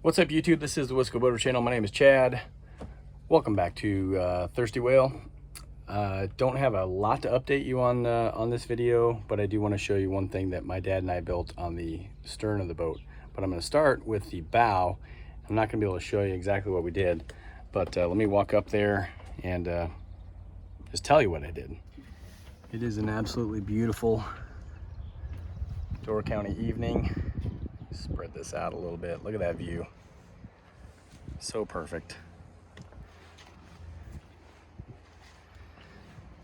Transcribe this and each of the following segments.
What's up, YouTube? This is the Wisco Boater channel. My name is Chad. Welcome back to Thirsty Whale. Don't have a lot to update you on this video, but I do want to show you one thing that my dad and I built on the stern of the boat. But I'm going to start with the bow. I'm not going to be able to show you exactly what we did, but let me walk up there and just tell you what I did. It is an absolutely beautiful Door County evening. Spread this out a little bit. Look at that view. So perfect.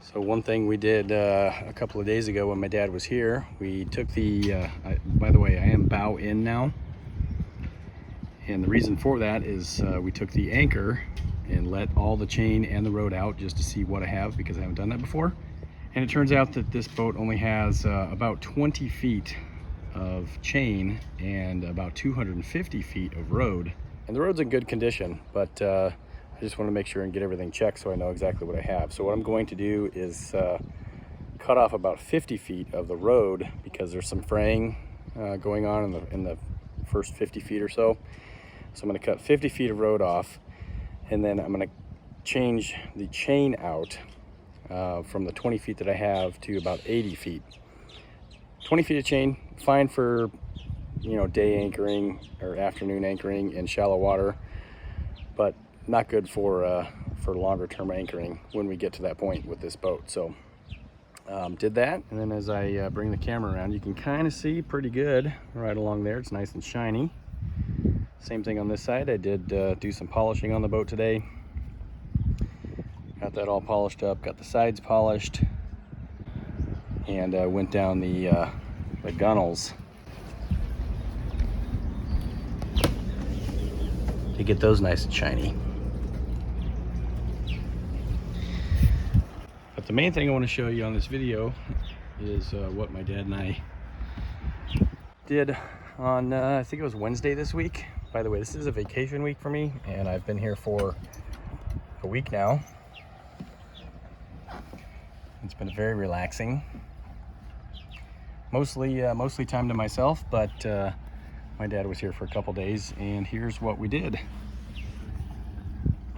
So one thing we did a couple of days ago when my dad was here, we took the, by the way, I am bow in now. And the reason for that is we took the anchor and let all the chain and the rode out just to see what I have, because I haven't done that before. And it turns out that this boat only has about 20 feet of chain and about 250 feet of road. And the road's in good condition, but I just want to make sure and get everything checked so I know exactly what I have. So what I'm going to do is cut off about 50 feet of the road, because there's some fraying going on in the first 50 feet or so. So I'm going to cut 50 feet of road off, and then I'm going to change the chain out from the 20 feet that I have to about 80 feet. 20 feet of chain, fine for, you know, day anchoring or afternoon anchoring in shallow water, but not good for longer term anchoring when we get to that point with this boat. So did that, and then as I bring the camera around, you can kind of see pretty good right along there. It's nice and shiny. Same thing on this side. I did do some polishing on the boat today. Got that all polished up, got the sides polished, and went down the gunnels to get those nice and shiny. But the main thing I want to show you on this video is what my dad and I did on I think it was Wednesday this week. By the way, this is a vacation week for me, and I've been here for a week now. It's been very relaxing. Mostly time to myself, but my dad was here for a couple days, and here's what we did.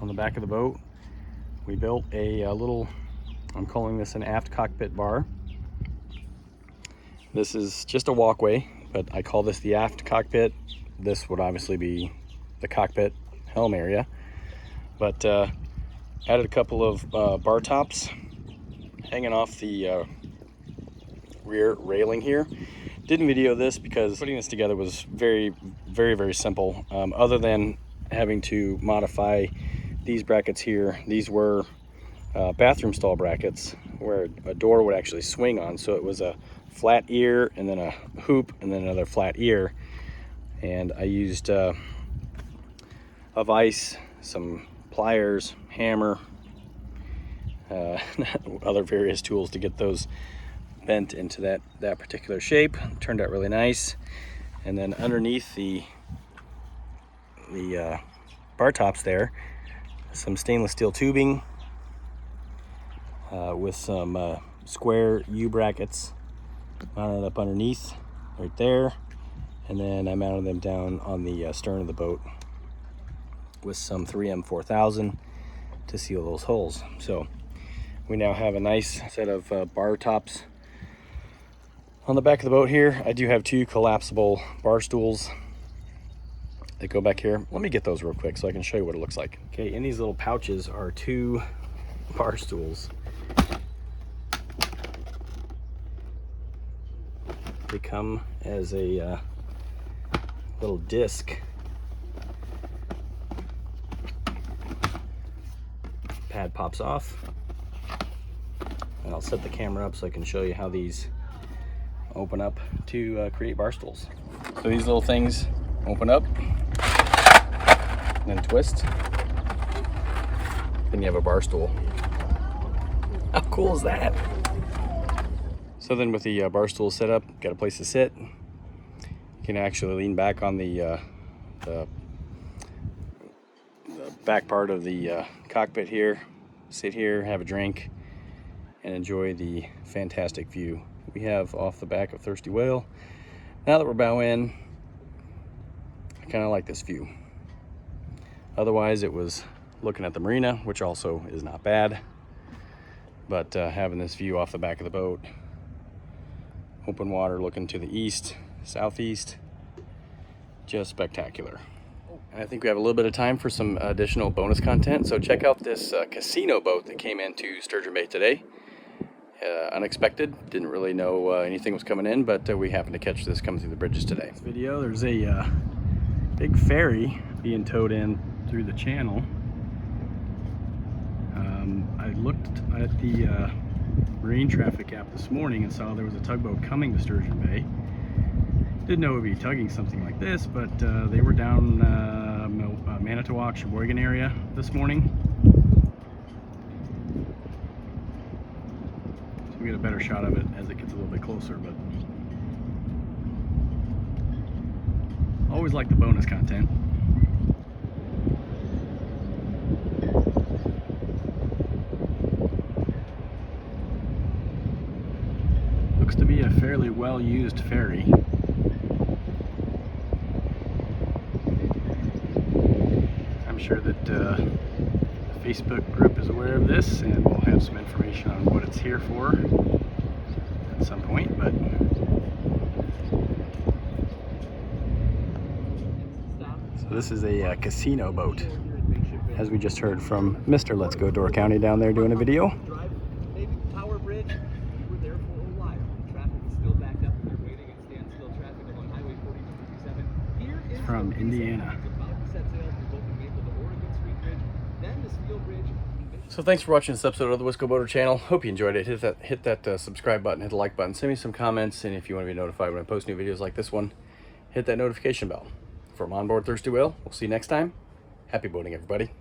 On the back of the boat, we built a little, I'm calling this an Aft Cockpit Bar. This is just a walkway, but I call this the Aft Cockpit. This would obviously be the cockpit helm area, but added a couple of bar tops hanging off the rear railing here. Didn't video this because putting this together was very simple, other than having to modify these brackets here. These were bathroom stall brackets where a door would actually swing on, so it was a flat ear and then a hoop and then another flat ear. And I used a vise, some pliers, hammer, other various tools to get those bent into that particular shape. Turned out really nice. And then underneath the bar tops there, some stainless steel tubing with some square U brackets mounted up underneath right there. And then I mounted them down on the stern of the boat with some 3M 4000 to seal those holes. So we now have a nice set of bar tops on the back of the boat here. I do have two collapsible bar stools that go back here. Let me get those real quick so I can show you what it looks like. Okay, in these little pouches are two bar stools. They come as a little disc. Pad pops off, and I'll set the camera up so I can show you how these open up to create bar stools. So these little things open up and then twist, then you have a bar stool. How cool is that? So then with the bar stool set up, got a place to sit. You can actually lean back on the back part of the cockpit here, sit here, have a drink, and enjoy the fantastic view we have off the back of Thirsty Whale. Now that we're bow in, I kind of like this view. Otherwise, it was looking at the marina, which also is not bad. But having this view off the back of the boat, open water looking to the east, southeast, just spectacular. And I think we have a little bit of time for some additional bonus content. So check out this casino boat that came into Sturgeon Bay today. Unexpected, didn't really know anything was coming in, but we happened to catch this coming through the bridges today. This video, there's a big ferry being towed in through the channel. I looked at the marine traffic app this morning and saw there was a tugboat coming to Sturgeon Bay. Didn't know it would be tugging something like this, but they were down Manitowoc, Shipbuilding area this morning. So we get a better shot of it as it gets a little bit closer, but always like the bonus content. Looks to be a fairly well-used ferry. I'm sure that the Facebook group is aware of this, and we'll have some information on what it's here for at some point. But so this is a casino boat, as we just heard from Mr. Let's Go Door County down there doing a video. From Indiana. So thanks for watching this episode of the Wisco Boater channel. Hope you enjoyed it. Hit that subscribe button, hit the like button, send me some comments, and if you want to be notified when I post new videos like this one, hit that notification bell. From Onboard Thirsty Whale, we'll see you next time. Happy boating, everybody.